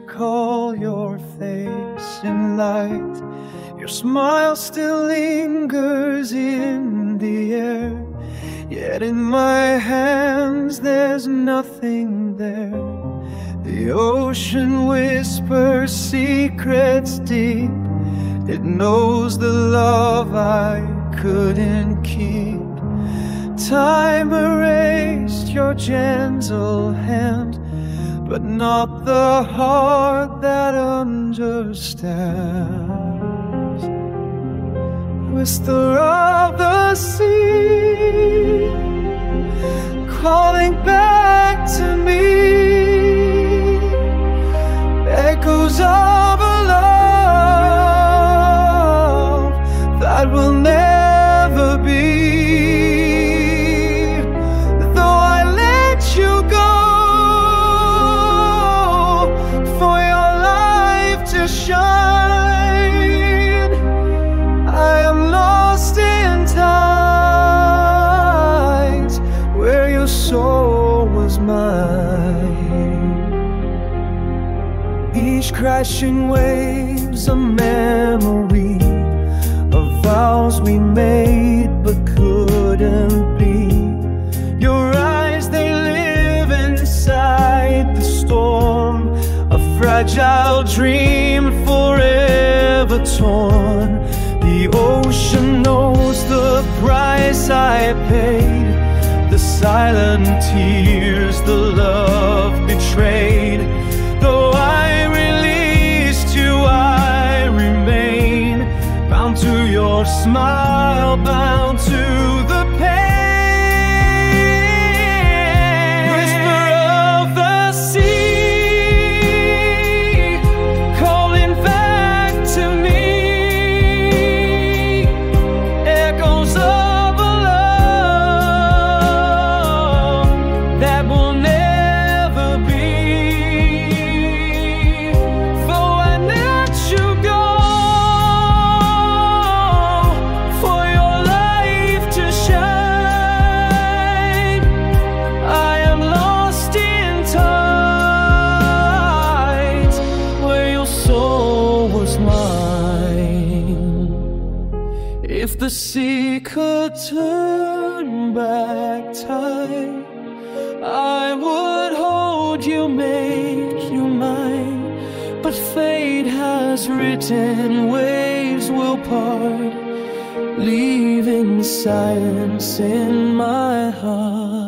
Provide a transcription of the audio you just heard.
recall your face in light. Your smile still lingers in the air, yet in my hands there's nothing there. The ocean whispers secrets deep. It knows the love I couldn't keep. Time erased your gentle hand, but not the heart that understands. Whisper of the sea, calling back to me, echoes of a love that will never be. Though I let you go for your life to shine, I am lost in tides where your soul was mine. Each crashing wave's a memory of vows we made but couldn't be. Your eyes, they live inside the storm, a fragile dream forever torn. The ocean knows the price I paid, the silent tears, the love betrayed. Though I released you, I remain bound to your smile, bound to the pain. Whisper of the sea, calling back to me, echoes of a love that will never be. Though I let you go for your life to shine, I am lost in tides where your soul was mine. If the sea could turn back time, I would hold you, make you mine. But fate has written waves will part, leaving silence in my heart.